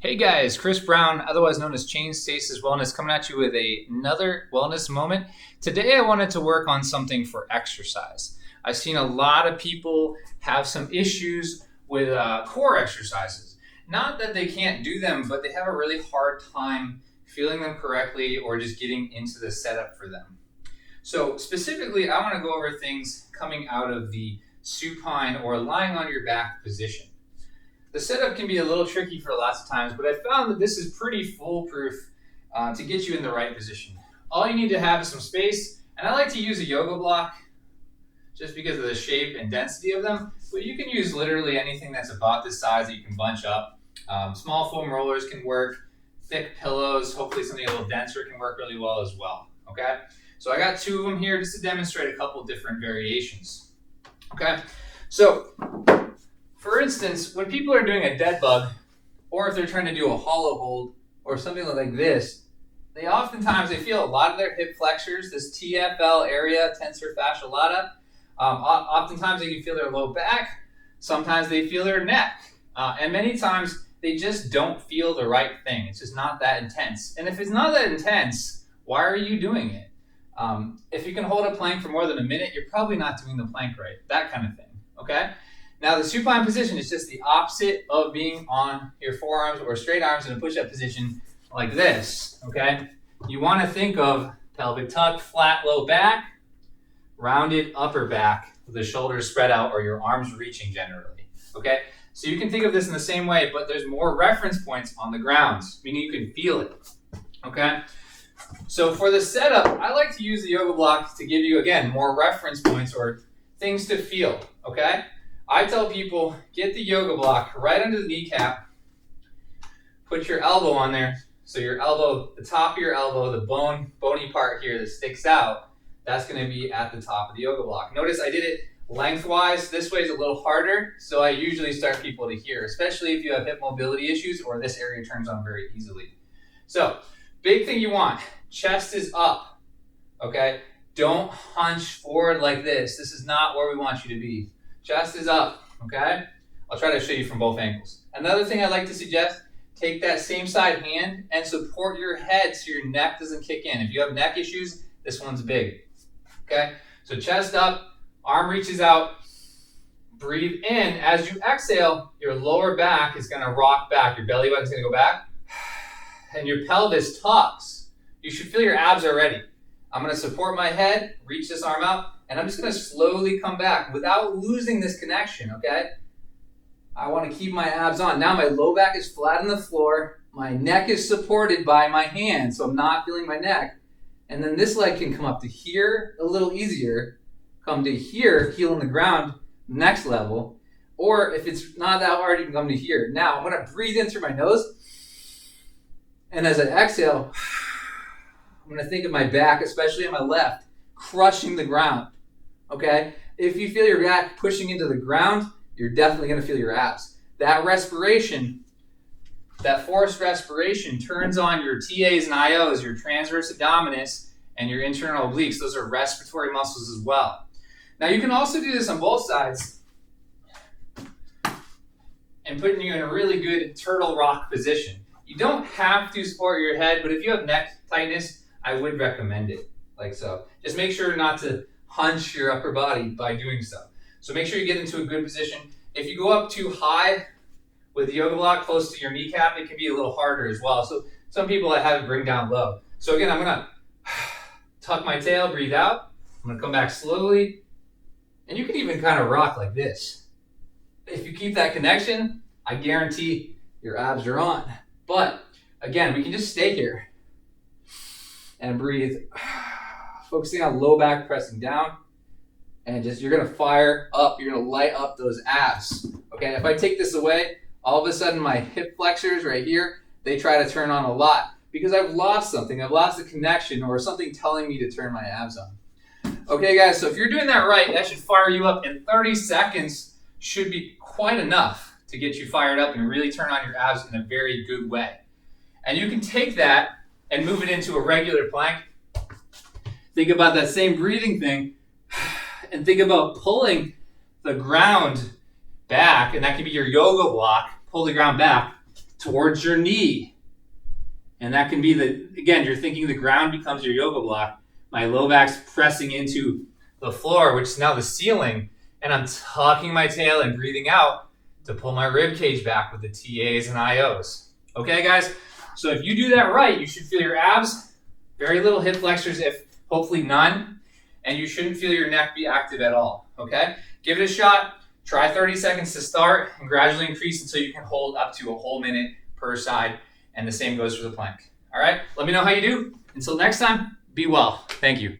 Hey guys, Chris Brown, otherwise known as Change Stasis Wellness, coming at you with another wellness moment. Today I wanted to work on something for exercise. I've seen a lot of people have some issues with core exercises. Not that they can't do them, but they have a really hard time feeling them correctly or just getting into the setup for them. So specifically, I want to go over things coming out of the supine or lying on your back position. The setup can be a little tricky for lots of times, but I found that this is pretty foolproof to get you in the right position. All you need to have is some space, and I like to use a yoga block just because of the shape and density of them, but you can use literally anything that's about this size that you can bunch up. Small foam rollers can work, thick pillows, hopefully something a little denser can work really well as well, okay? So I got two of them here just to demonstrate a couple different variations, okay? So, for instance, when people are doing a dead bug, or if they're trying to do a hollow hold, or something like this, they feel a lot of their hip flexors, this TFL area, tensor fascia lata. Oftentimes they can feel their low back. Sometimes they feel their neck. And many times they just don't feel the right thing. It's just not that intense. And if it's not that intense, why are you doing it? If you can hold a plank for more than a minute, you're probably not doing the plank right. That kind of thing, okay? Now, the supine position is just the opposite of being on your forearms or straight arms in a push-up position like this, okay? You want to think of pelvic tuck, flat low back, rounded upper back, with the shoulders spread out or your arms reaching generally, okay? So you can think of this in the same way, but there's more reference points on the ground, meaning you can feel it, okay? So for the setup, I like to use the yoga block to give you, again, more reference points or things to feel, okay? I tell people, get the yoga block right under the kneecap, put your elbow on there, so your elbow, the top of your elbow, the bony part here that sticks out, that's going to be at the top of the yoga block. Notice I did it lengthwise. This way is a little harder, so I usually start people to here, especially if you have hip mobility issues or this area turns on very easily. So, big thing you want, chest is up, okay? Don't hunch forward like this. This is not where we want you to be. Chest is up, okay? I'll try to show you from both angles. Another thing I like to suggest, take that same side hand and support your head so your neck doesn't kick in. If you have neck issues, this one's big, okay? So chest up, arm reaches out, breathe in. As you exhale, your lower back is gonna rock back. Your belly button's gonna go back, and your pelvis tucks. You should feel your abs already. I'm gonna support my head, reach this arm out, and I'm just going to slowly come back without losing this connection, okay? I want to keep my abs on. Now my low back is flat on the floor. My neck is supported by my hand, so I'm not feeling my neck. And then this leg can come up to here a little easier, come to here, heel on the ground, next level. Or if it's not that hard, you can come to here. Now I'm going to breathe in through my nose. And as I exhale, I'm going to think of my back, especially on my left, crushing the ground. Okay, if you feel your back pushing into the ground, you're definitely going to feel your abs. That respiration, that forced respiration turns on your TAs and IOs, your transverse abdominis and your internal obliques. Those are respiratory muscles as well. Now you can also do this on both sides and putting you in a really good turtle rock position. You don't have to support your head, but if you have neck tightness, I would recommend it like so. Just make sure not to hunch your upper body by doing so. So make sure you get into a good position. If you go up too high with the yoga block close to your kneecap, it can be a little harder as well. So some people I have it bring down low. So again, I'm gonna tuck my tail, breathe out. I'm gonna come back slowly. And you can even kind of rock like this. If you keep that connection, I guarantee your abs are on. But again, we can just stay here and breathe. Focusing on low back, pressing down, and you're gonna fire up, you're gonna light up those abs. Okay, if I take this away, all of a sudden my hip flexors right here, they try to turn on a lot because I've lost something, I've lost a connection or something telling me to turn my abs on. Okay guys, so if you're doing that right, that should fire you up, and 30 seconds should be quite enough to get you fired up and really turn on your abs in a very good way. And you can take that and move it into a regular plank. Think about that same breathing thing and think about pulling the ground back, and that can be your yoga block. Pull the ground back towards your knee. And that can be again, you're thinking the ground becomes your yoga block. My low back's pressing into the floor, which is now the ceiling, and I'm tucking my tail and breathing out to pull my rib cage back with the TAs and IOs. Okay, guys? So if you do that right, you should feel your abs, very little hip flexors, if hopefully none, and you shouldn't feel your neck be active at all, okay? Give it a shot. Try 30 seconds to start and gradually increase until you can hold up to a whole minute per side, and the same goes for the plank. All right? Let me know how you do. Until next time, be well. Thank you.